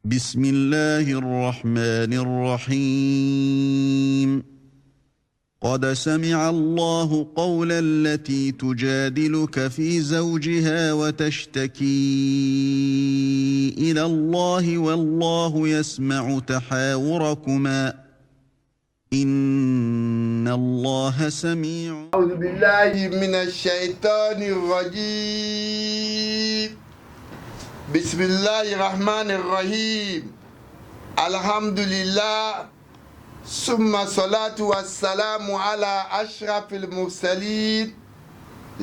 بسم الله الرحمن الرحيم قد سمع الله قول التي تجادلك في زوجها وتشتكي إلى الله والله يسمع تحاوركما إن الله سميع. أعوذ بالله من الشيطان الرجيم. بسم الله الرحمن الرحيم. الحمد لله ثم الصلاة والسلام على أشرف المرسلين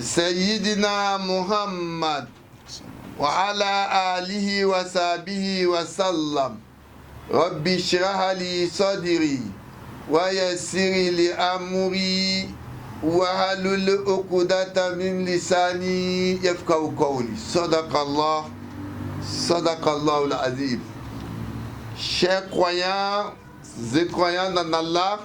سيدنا محمد وعلى آله وصحبه وسلم. رب اشرح لي صدري ويسر لي أمري واحلل عقدة من لساني يفقهوا قولي. صدق الله العظيم. Chers croyants et croyants en Allah,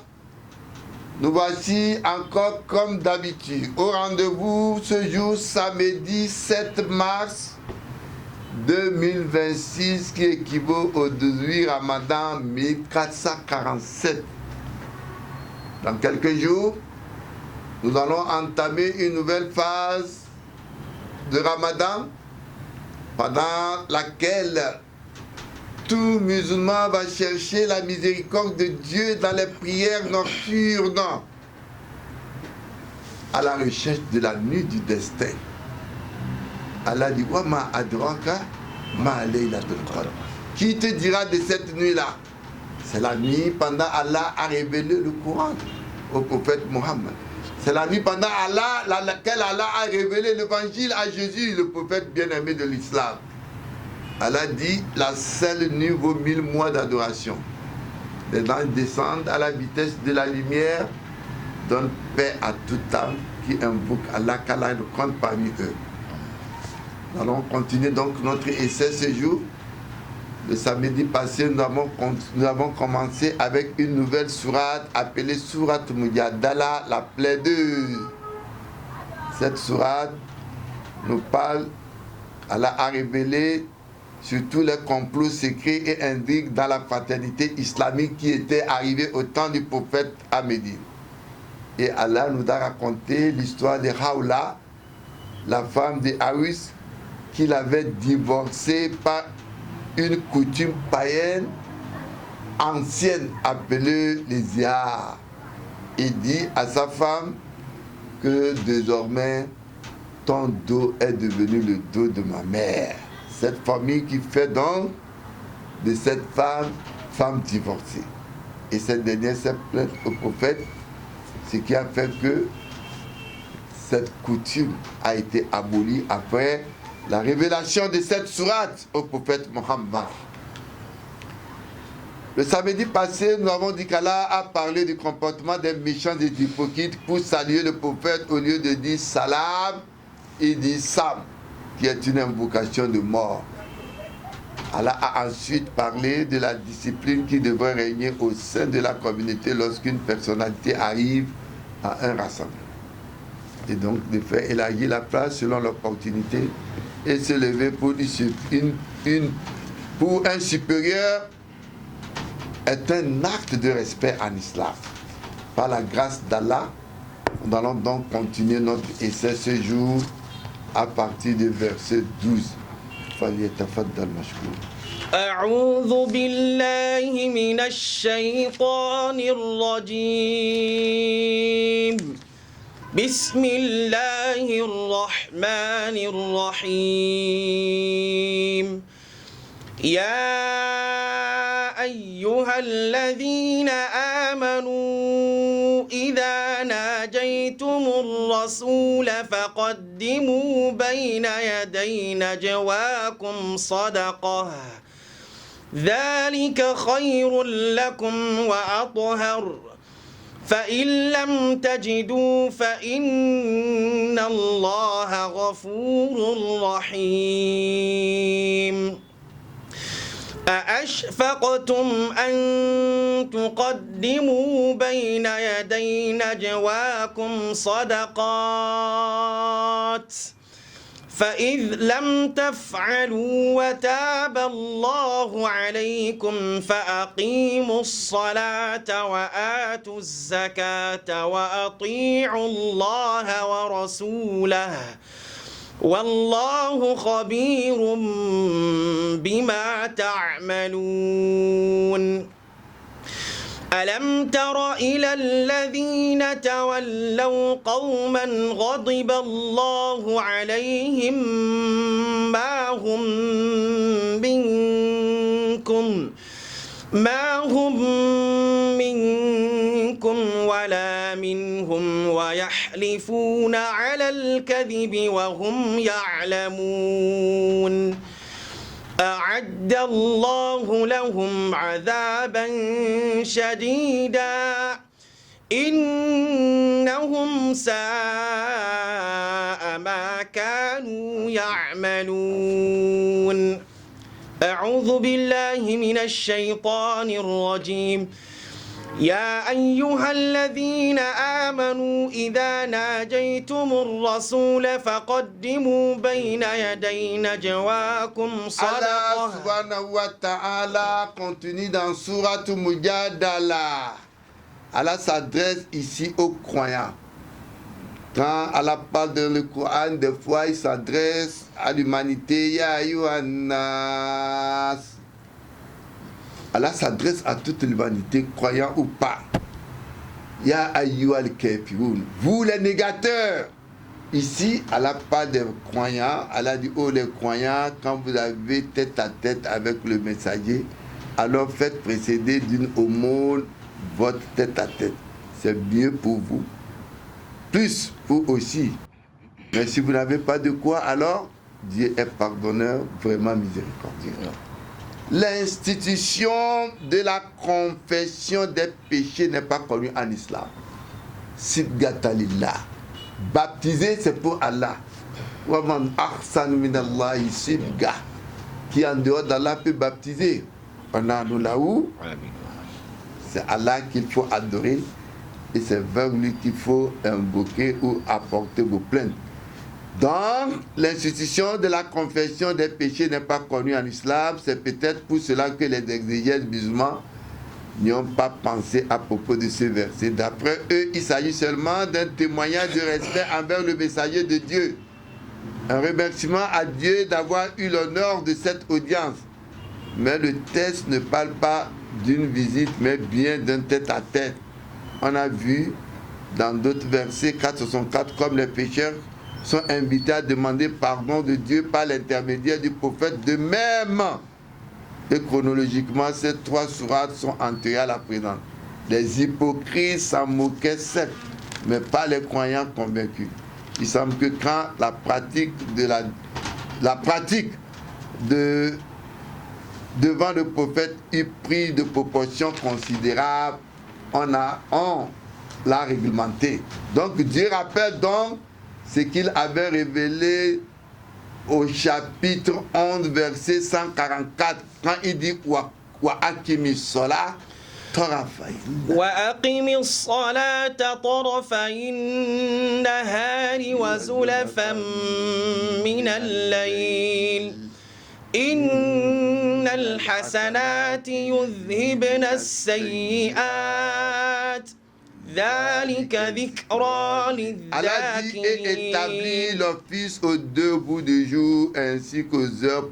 nous voici encore comme d'habitude au rendez-vous ce jour samedi 7 mars 2026 qui équivaut au 18 Ramadan 1447. Dans quelques jours, nous allons entamer une nouvelle phase de Ramadan pendant laquelle tout musulman va chercher la miséricorde de Dieu dans les prières nocturnes à la recherche de la nuit du destin. Allah dit wa ma adraka ma laylatul qadr. Qui te dira de cette nuit-là? C'est la nuit pendant Allah a révélé le Coran au prophète Mohammed. C'est la nuit pendant laquelle Allah a révélé l'évangile à Jésus, le prophète bien-aimé de l'islam. Allah dit, la seule nuit vaut 1000 mois d'adoration. Les anges descendent à la vitesse de la lumière, donnent paix à toute âme qui invoque Allah, qu'Allah le compte parmi eux. Nous allons continuer donc notre essai ce jour. Le samedi passé, nous avons commencé avec une nouvelle sourate appelée Sourate Mujadala, la plaideuse. Cette sourate nous parle, Allah a révélé sur tous les complots secrets et intrigues dans la fraternité islamique qui était arrivée au temps du prophète à Médine. Et Allah nous a raconté l'histoire de Haoula, la femme de Harus, qu'il avait divorcée par une coutume païenne ancienne appelée les zihar. Il dit à sa femme que désormais ton dos est devenu le dos de ma mère. Cette famille qui fait donc de cette femme divorcée. Et cette dernière s'est plainte au prophète, ce qui a fait que cette coutume a été abolie après la révélation de cette sourate au prophète Mohammed. Le samedi passé, nous avons dit qu'Allah a parlé du comportement des méchants et des hypocrites pour saluer le prophète. Au lieu de dire salam, il dit sam, qui est une invocation de mort. Allah a ensuite parlé de la discipline qui devrait régner au sein de la communauté lorsqu'une personnalité arrive à un rassemblement. Et donc de faire élargir la place selon l'opportunité et se lever pour un supérieur est un acte de respect en islam. Par la grâce d'Allah, nous allons donc continuer notre essai ce jour à partir du verset 12. أعوذ بالله من الشيطان الرجيم بسم الله الرحمن الرحيم يا أيها الذين آمنوا إذا ناجيتم الرسول فقدموا بين يدي نجواكم صدقة ذلك خير لكم وأطهر فإن لم تجدوا فإن الله غفور رحيم أأشفقتم أن تقدموا بين يدي نجواكم صدقات فإذ لم تفعلوا وتاب الله عليكم فأقيموا الصلاة وآتوا الزكاة وأطيعوا الله ورسوله والله خبير بما تعملون ألم تر إلى الذين تولوا قوما غضب الله عليهم ما هم منكم ولا منهم ويحلفون على الكذب وهم يعلمون أعد الله لهم عذابا شديدا إنهم ساء ما كانوا يعملون أعوذ بالله من الشيطان الرجيم يا أيها الذين آمنوا إذا ناجيتم الرسول فقدموا بين يدي نجواكم صدقة. Allah subhanahu wa ta'ala continue dans Surat Mujadala. Allah s'adresse ici aux croyants. Quand Allah parle dans le Coran, des fois il s'adresse à l'humanité. Ya ayyuhannas. Allah s'adresse à toute l'humanité, croyant ou pas. Ya ayyuhal kafirun. Vous les négateurs. Ici, Allah parle des croyants. Allah dit, oh les croyants, quand vous avez tête à tête avec le messager, alors faites précéder d'une aumône votre tête à tête. C'est mieux pour vous. Plus vous aussi. Mais si vous n'avez pas de quoi, alors Dieu est pardonneur, vraiment miséricordieux. L'institution de la confession des péchés n'est pas connue en islam. Sibgatalillah. Baptiser, c'est pour Allah. Waman ahsanu minallahi sibga. Qui en dehors d'Allah peut baptiser. On a nous là-haut. C'est Allah qu'il faut adorer. Et c'est vers lui qu'il faut invoquer ou apporter vos plaintes. Donc, l'institution de la confession des péchés n'est pas connue en islam. C'est peut-être pour cela que les exégètes musulmans n'y ont pas pensé à propos de ce verset. D'après eux, il s'agit seulement d'un témoignage de respect envers le messager de Dieu. Un remerciement à Dieu d'avoir eu l'honneur de cette audience. Mais le texte ne parle pas d'une visite, mais bien d'un tête-à-tête. On a vu dans d'autres versets 464 comme les pécheurs sont invités à demander pardon de Dieu par l'intermédiaire du prophète. De même, et chronologiquement, ces trois sourates sont antérieures à la présente. Les hypocrites s'en moquaient certes, mais pas les croyants convaincus. Il semble que quand la pratique devant le prophète eut pris de proportions considérables, on l'a réglementé. Donc Dieu rappelle donc ce qu'il avait révélé au chapitre 11, verset 144, quand il dit wa akimi sola tarafayn. Wa akimi salata tarafayn nahari wa zulafan min al-layl. Innal hasanati yudhhibna as-sayyi'at. Allah dit et établit l'office aux deux bouts du jour ainsi qu'aux heures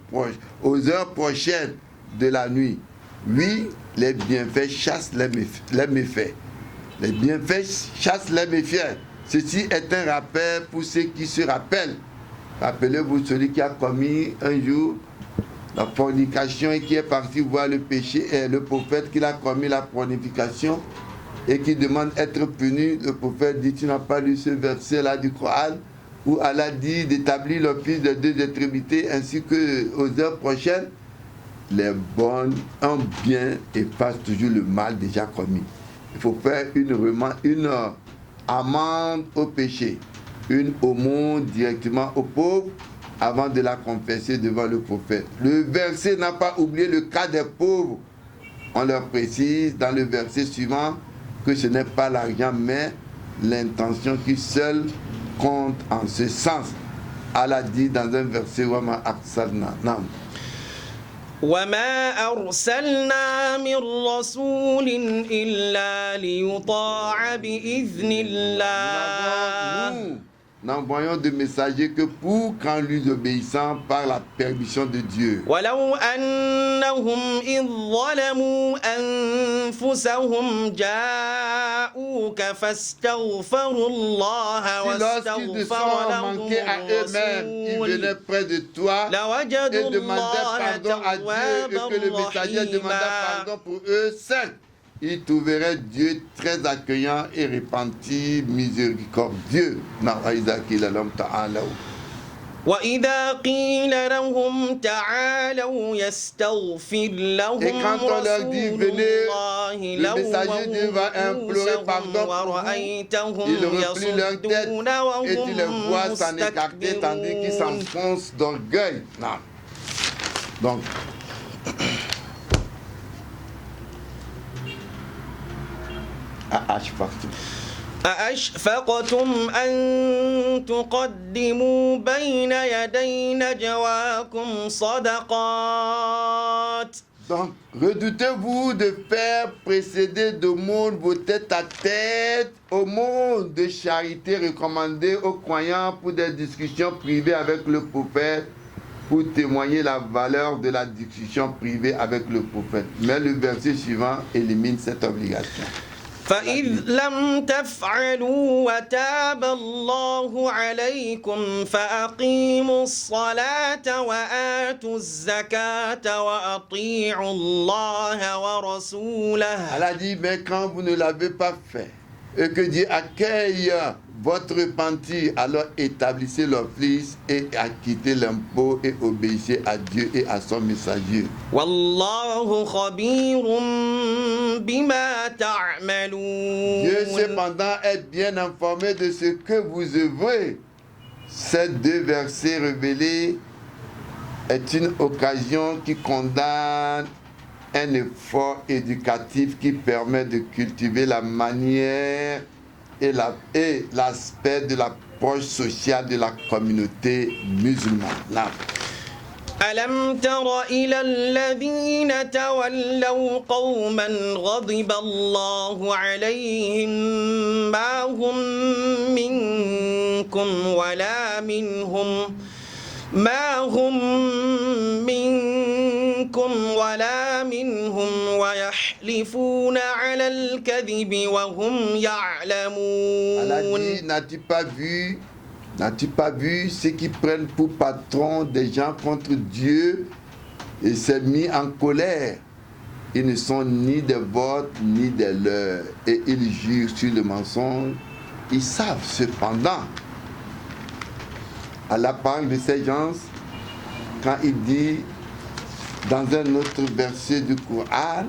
prochaines de la nuit. Oui, les bienfaits chassent les méfaits. Les bienfaits chassent les méfaits. Ceci est un rappel pour ceux qui se rappellent. Rappelez-vous celui qui a commis un jour la fornication et qui est parti voir le péché et le prophète qui a commis la fornication et qui demande être puni. Le prophète dit, tu n'as pas lu ce verset-là du Coran où Allah dit d'établir l'office de deux extrémités ainsi qu'aux heures prochaines. Les bonnes, un bien efface toujours le mal déjà commis. Il faut faire une amende au péché, une aumône directement aux pauvres avant de la confesser devant le prophète. Le verset n'a pas oublié le cas des pauvres. On leur précise dans le verset suivant que ce n'est pas l'argent, mais l'intention qui seule compte en ce sens. Allah dit dans un verset Wama Aksalna. وما أرسلنا من رسول إلا ليطاع بإذن الله. N'envoyons de messagers que pour qu'en lui obéissant par la permission de Dieu. ولو أنهم إذ ظلموا أنفسهم جاءوك فاستغفروا الله واستغفر لهم الرسول لوجدوا الله توابا رحيما. Il trouverait Dieu très accueillant et repenti, miséricordieux. وإذا قيل لهم تعالوا يستغفر لهم رسول الله لووا رؤوسهم ورأيتهم يصدون وهم مستكبرون. Donc, أأشفقتم أن تقدموا بين يدي نجواكم صدقات. Donc, redoutez-vous de faire précéder de monde vos têtes à tête au monde de charité recommandé aux croyants pour des discussions privées avec le prophète, pour témoigner la valeur de la discussion privée avec le prophète. Mais le verset suivant élimine cette obligation. فإذ لم تفعلوا وتاب الله عليكم فأقيموا الصلاة وآتوا الزكاة وأطيعوا الله ورسوله. Elle a dit, mais quand vous ne l'avez pas fait et que Dieu accueille votre repentir, alors établissez l'office et acquittez l'impôt et obéissez à Dieu et à son messager. والله خبير بما تعملون. Dieu cependant est bien informé de ce que vous œuvrez. Ces deux versets révélés est une occasion qui condamne un effort éducatif qui permet de cultiver la manière et l'aspect de l'approche sociale de la communauté musulmane. ألم تر إلى الذين تولوا قوما غضب الله عليهم ما هم منكم ولا منهم ويحلفون على الكذب وهم يعلمون. Elle a dit, n'as-tu pas vu ceux qui prennent pour patron des gens contre Dieu et s'est mis en colère? Ils ne sont ni des vôtres ni des leurs et ils jurent sur le mensonge. Ils savent cependant. Allah parle de ces gens quand il dit dans un autre verset du Coran,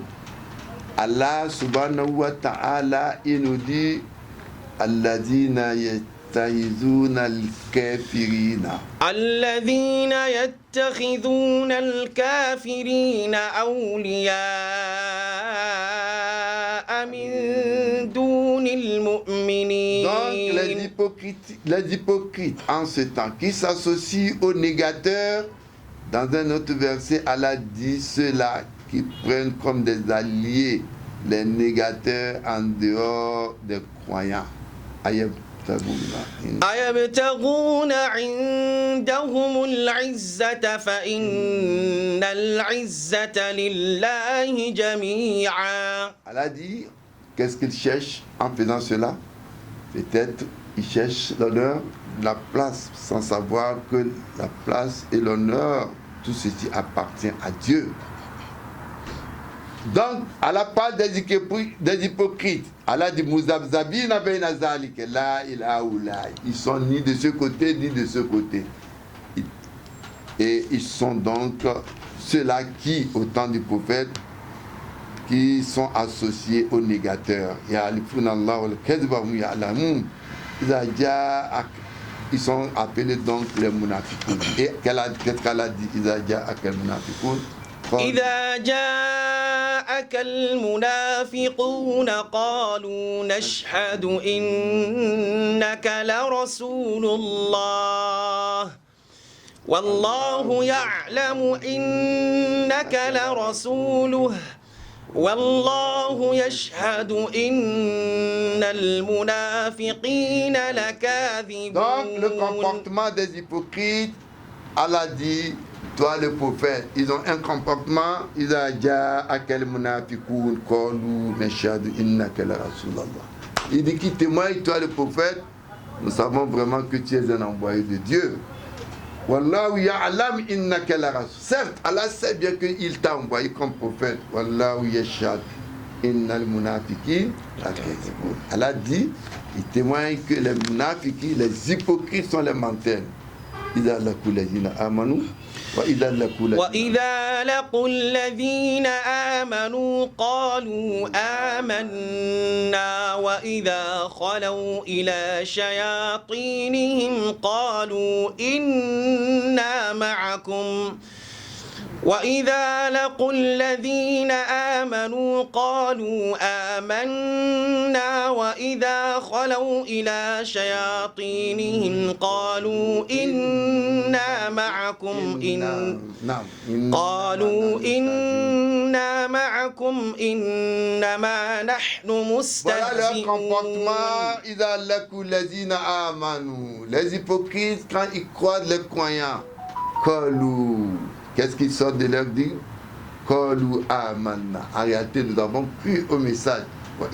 Allah subhanahu wa ta'ala, il nous dit Alladhina yattakhidhuna al-kafirina. Alladhina yattakhidhuna al-kafirina awliya'a min dunil mu'minin. Donc les hypocrites en ce temps qui s'associent aux négateurs, dans un autre verset, Allah dit ceux-là qui prennent comme des alliés les négateurs en dehors des croyants. أيبتغون عندهم العزة فإن العزة لله جميعا. Allah dit, qu'est-ce qu'ils cherchent en faisant cela? Peut-être ils cherchent l'honneur, la place, sans savoir que la place et l'honneur, tout ceci appartient à Dieu. Donc, Allah parle des hypocrites. Allah dit Mouzabzabina bayna zalika la ilaha illa. Ils sont ni de ce côté ni de ce côté. Et ils sont donc ceux-là qui, au temps du prophète, qui sont associés aux négateurs. Ils sont appelés donc les munafiqoun. Et qu'est-ce qu'elle a dit? إذا جاءك المنافقون قالوا نشهد إنك لرسول الله والله يعلم إنك لرسوله والله يشهد إن المنافقين لكاذبون. Donc le comportement des hypocrites, Allah dit, toi le prophète, ils ont un comportement, ils ont dit à quel munafiqoun qalu nashhadu innaka la rasulallah. Il dit qui témoigne, toi le prophète, nous savons vraiment que tu es un envoyé de Dieu. Wallahu ya'lam innaka la rasul. Certes, Allah sait bien qu'il t'a envoyé comme prophète. Wallahu yashhad innal munafiqin lakazibun. Allah dit, il témoigne que les munafiqis, les hypocrites sont les menteurs. إذا لقوا الذين آمنوا وإذا لقوا الذين آمنوا قالوا آمنا وإذا خلوا إلى شياطينهم قالوا إنا معكم وإذا لقوا الذين آمنوا قالوا آمنا وإذا خلوا إلى شياطينهم قالوا إنا معكم إنا معكم إنما نحن مستهزئون. إذا لقوا الذين آمنوا, les hypocrites quand ils croisent les croyants, قالوا, qu'est-ce qu'ils sortent de leur dire? Qalu amanna. En réalité, nous avons cru au message. Quand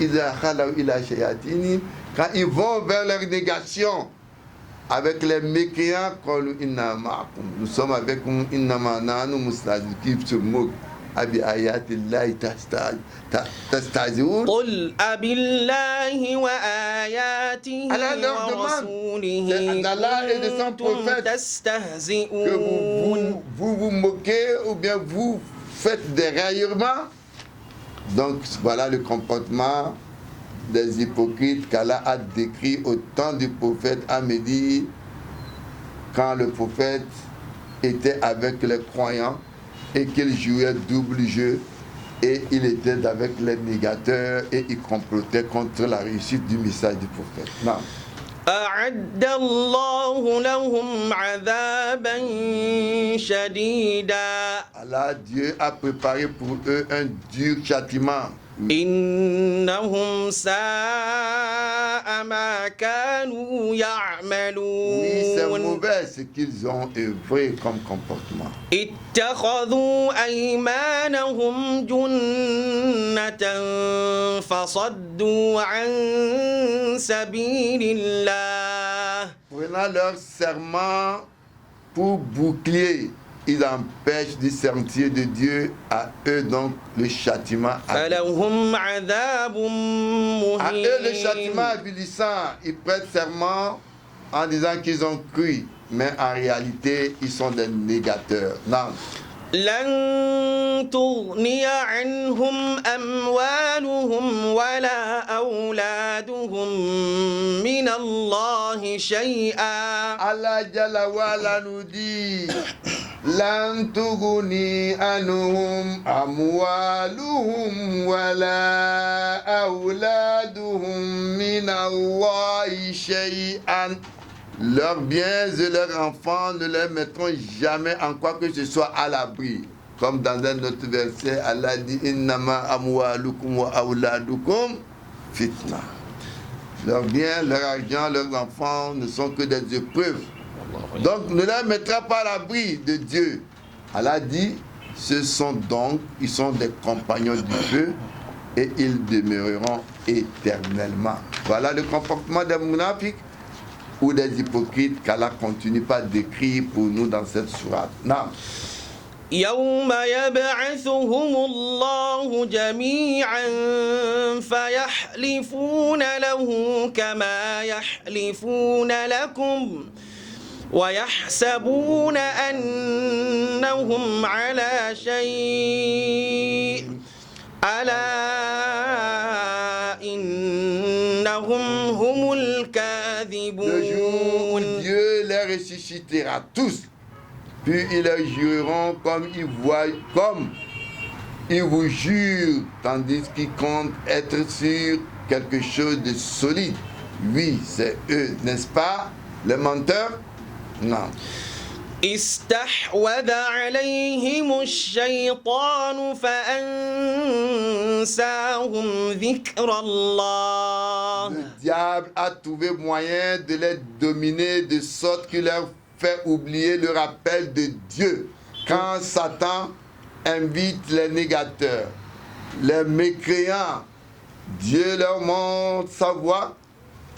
ils vont vers leur négation avec les mécréants, qalu inna ma'akum. Nous sommes avec vous, innama nahnu mustahzi'un, qui se moquent. Abi ayatillahi tastahzi'un. Qul abillahi wa ayatihi wa rasulihi kuntum tastahzi'un. Que vous moquez ou bien vous faites des railleries. Donc voilà le comportement des hypocrites qu'Allah a décrit au temps du prophète Ahmedi, quand le prophète était avec les croyants et qu'il jouait double jeu et il était avec les négateurs et il complotait contre la réussite du message du prophète. Non. أعد الله لهم عذابا شديدا. Allah, Dieu a préparé pour eux un dur châtiment. إنهم ساء ما كانوا يعملون. Oui, c'est mauvais ce qu'ils ont œuvré comme comportement. اتخذوا أيمانهم جنة فصدوا عن سبيل الله. Prenant leur serment pour bouclier, ils empêchent du sentier de Dieu, à eux donc le châtiment. فلهم عذاب مهين. À eux le châtiment avilissant. Ils prêtent serment en disant qu'ils ont cru, mais en réalité ils sont des négateurs. Non. لن تغني عنهم أموالهم ولا أولادهم من الله شيئا. Allah Jalla wa'ala nous dit لن تغني عنهم أموالهم ولا أولادهم من الله شيئا. Leurs biens et leurs enfants ne les mettront jamais en quoi que ce soit à l'abri. Comme dans un autre verset, Allah dit Innama amwalukum wa awladukum fitna. Leurs biens, leur argent, leurs enfants ne sont que des épreuves. Donc ne les mettra pas à l'abri de Dieu. Allah dit ils sont des compagnons du feu et ils demeureront éternellement. Voilà le comportement des munafiques ou des hypocrites qu'Allah continue pas d'écrire pour nous dans cette sourate. Non. يوم يبعثهم الله جميعا فيحلفون له كما يحلفون لكم ويحسبون أنهم على شيء ألا إنهم هم الكاذبون. Le jour où Dieu les ressuscitera tous, puis ils les jureront comme ils vous jurent, tandis qu'ils comptent être sur quelque chose de solide. Oui, c'est eux, n'est-ce pas, les menteurs? Non. استحوذ عليهم الشيطان فأنساهم ذكر الله. Le diable a trouvé moyen de les dominer de sorte qu'il leur fait oublier le rappel de Dieu. Quand Satan invite les négateurs, les mécréants, Dieu leur montre sa voix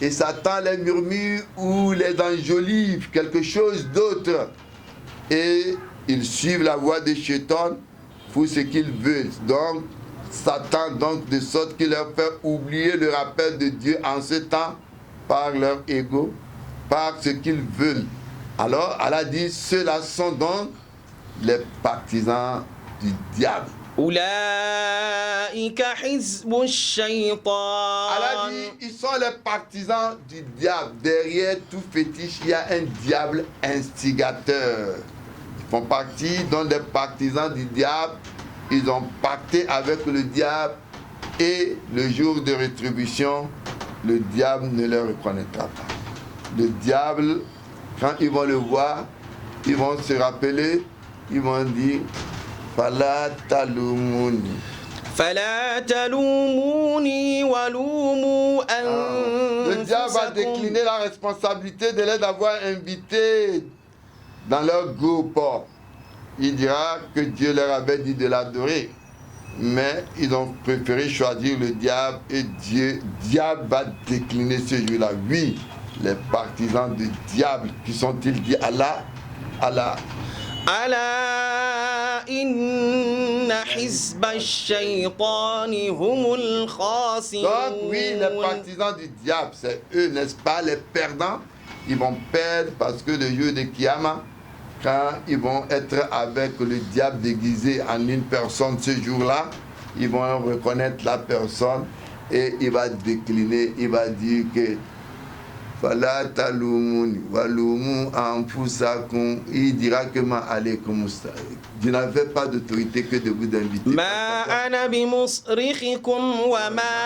et Satan les murmure ou les enjolive, quelque chose d'autre. Et ils suivent la voie de Shaitan pour ce qu'ils veulent. Donc, Satan, de sorte qu'il leur fait oublier le rappel de Dieu en ce temps par leur ego, par ce qu'ils veulent. Alors, Allah dit, ceux-là sont donc les partisans du diable. أولئك حزب الشيطان. Allah dit, ils sont les partisans du diable. Derrière tout fétiche, il y a un diable instigateur. Ils font partie donc des partisans du diable. Ils ont pacté avec le diable et le jour de rétribution, le diable ne les reconnaîtra pas. Le diable, quand ils vont le voir, ils vont se rappeler, ils vont dire Fala talumuni. فلا تلوموني ولوموا Le diable va أنفسكم. décliner la responsabilité de les avoir invités dans leur groupe. Il dira que Dieu leur avait dit de l'adorer, mais ils ont préféré choisir le diable et diable va décliner ce jour-là. Oui, les partisans du diable, qui sont-ils dit Allah? Allah. ألا إن حزب الشيطان هم الخاسرون. Donc oui, les partisans du diable, c'est eux, n'est-ce pas, les perdants. Ils vont perdre parce que le jour de Kiyama, quand ils vont être avec le diable déguisé en une personne ce jour-là, ils vont reconnaître la personne et il va décliner, il va dire que Fala talumuni walumu anfusakum. Il dira que ma alaykum. Je n'avais pas d'autorité que de vous inviter. ما أنا بمصرخكم وما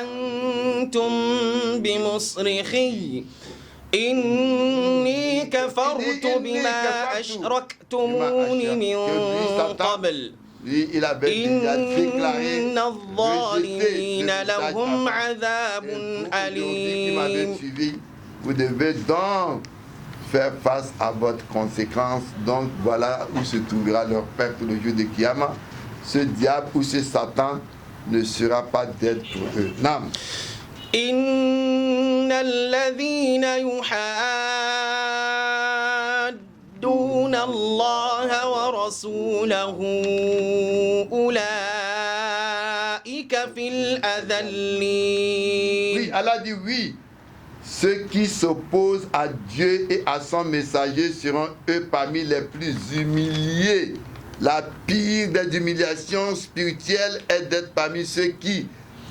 أنتم بمصرخي إني كفرت بما أشركتموني من قبل Il avait déjà déclaré إن الظالمين لهم عذاب أليم. Vous devez donc faire face à votre conséquence. Donc voilà où se trouvera leur perte le jour de Kiyama. Ce diable ou ce Satan ne sera pas d'aide pour eux. Nam. إن الذين يحادون الله ورسوله أولئك في الأذلين. Oui, Allah dit oui. Ceux qui s'opposent à Dieu et à son messager seront eux parmi les plus humiliés. La pire des humiliations spirituelles est d'être parmi ceux qui,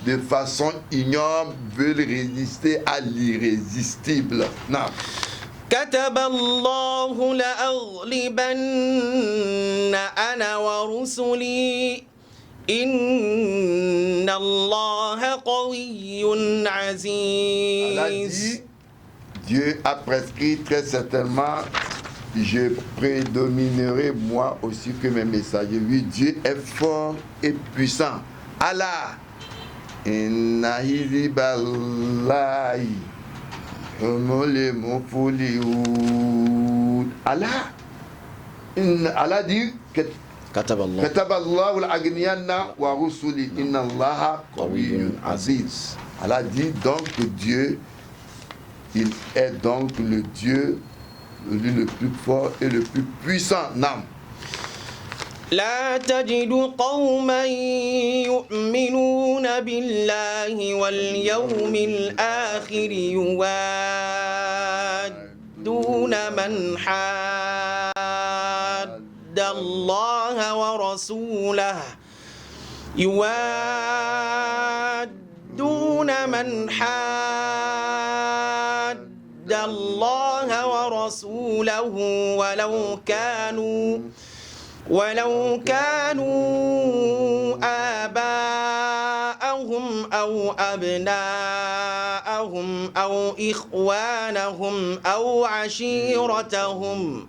de façon ignoble, veulent résister à l'irrésistible. Non. كتب الله لأغلبن أنا ورسلي إن الله قوي Allah عزيز. dit, Dieu a prescrit très certainement, je prédominerai moi aussi que mes messagers. Oui, Dieu est fort et puissant. Allah, inna hiziballahi humul muflihun. Allah dit que كتب الله كتب الله الأغنيان ورسله إن الله قوي عزيز. Allah dit donc que Dieu, il est donc le Dieu le plus fort et le plus puissant. Non. لا تجد قوما يؤمنون بالله واليوم الآخر يوادون من حاد الله ورسوله يوادون من حاد الله ورسوله ولو كانوا آباءهم أو أبناءهم أو إخوانهم أو عشيرتهم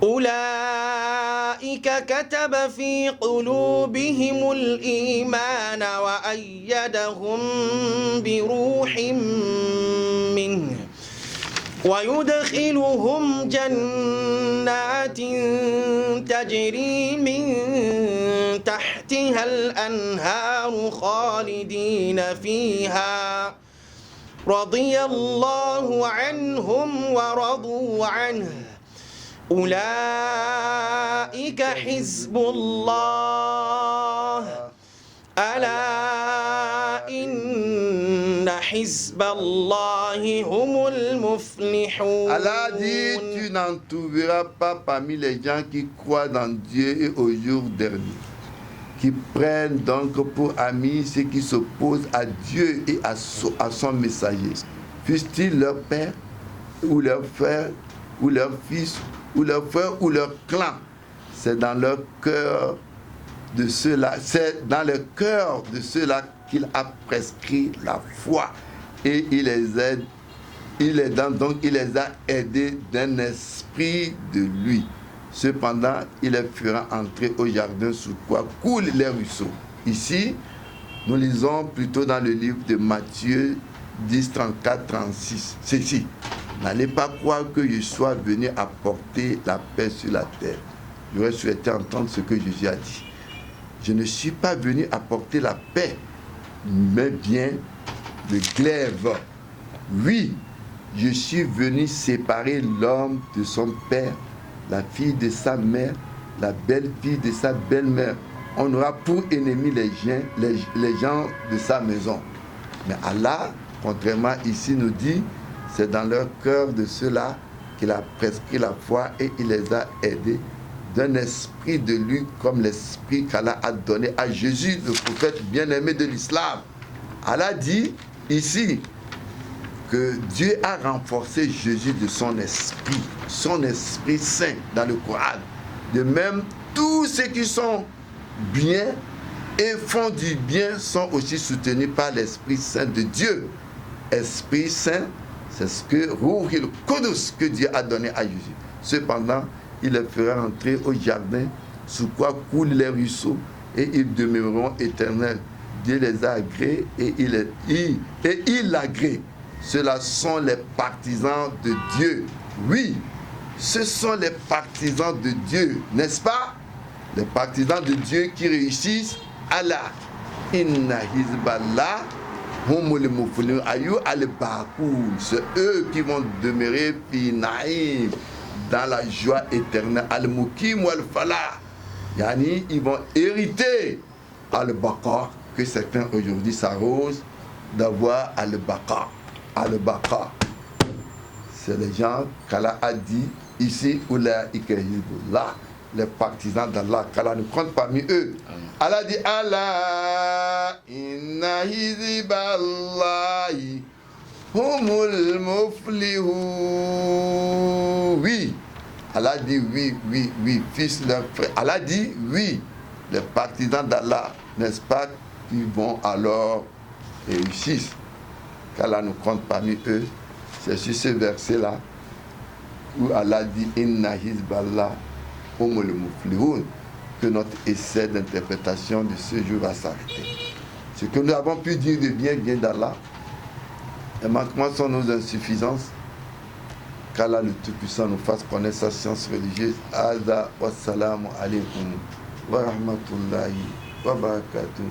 أولئك كتب في قلوبهم الإيمان وأيدهم بروح منه ويدخلهم جنات تجري من تحتها الأنهار خالدين فيها رضي الله عنهم ورضوا عنه أولئك حزب الله ألا إن حزب الله هم المفلحون. Allah dit, tu n'en trouveras pas parmi les gens qui croient dans Dieu et au jour dernier, qui prennent donc pour amis ceux qui s'opposent à Dieu et à son messager, fussent-ils leur père ou leur frère ou leur fils ou leur frère ou leur clan. C'est dans leur cœur de ceux-là, c'est dans le cœur de ceux-là qu'il a prescrit la foi et il les aide, il les a aidés d'un esprit de lui. Cependant, il les fera entrer au jardin sous quoi coulent les ruisseaux. Ici, nous lisons plutôt dans le livre de Matthieu 10, 34, 36. Ceci, n'allez pas croire que je sois venu apporter la paix sur la terre. J'aurais souhaité entendre ce que Jésus a dit. Je ne suis pas venu apporter la paix, mais bien le glaive. Oui, je suis venu séparer l'homme de son père, la fille de sa mère, la belle-fille de sa belle-mère. On aura pour ennemis les gens de sa maison. Mais Allah, contrairement ici, nous dit, c'est dans leur cœur de ceux-là qu'il a prescrit la foi et il les a aidés d'un esprit de lui comme l'esprit qu'Allah a donné à Jésus, le prophète bien-aimé de l'islam. Allah dit ici que Dieu a renforcé Jésus de son esprit saint dans le Coran. De même, tous ceux qui sont bien et font du bien sont aussi soutenus par l'Esprit Saint de Dieu. Esprit Saint, c'est ce que Ruhil Qudus que Dieu a donné à Jésus. Cependant, il les fera entrer au jardin sous quoi coulent les ruisseaux et ils demeureront éternels. Dieu les a agréés et il l'agrée. Ceux-là sont les partisans de Dieu. Oui, ce sont les partisans de Dieu, n'est-ce pas? Les partisans de Dieu qui réussissent. Allah, inna hizballah, humul muflihun ayu al-baqoul. C'est eux qui vont demeurer fi naïm, dans la joie éternelle. Al-mukim wal-falah. Yani, ils vont hériter al-baqa, que certains aujourd'hui s'arrosent d'avoir al-baqa. Al-baqa. C'est les gens qu'Allah a dit ici, ulaïka hizbullah, les partisans d'Allah, qu'Allah nous compte parmi eux. Allah dit, Allah, inna hizballahi humul muflihun. Oui, Allah dit oui, fils leur frère. Allah dit oui, les partisans d'Allah, n'est-ce pas, qui vont alors réussir. Qu'Allah nous compte parmi eux. C'est sur ce verset-là où Allah dit inna hizballah humul muflihun que notre essai d'interprétation de ce jour va s'arrêter. Ce que nous avons pu dire de bien vient d'Allah. Les manquements sont nos insuffisances. Qu'Allah le Tout-Puissant nous fasse connaître sa science religieuse. Ada wa salamu alaykum wa rahmatullahi wa barakatuh.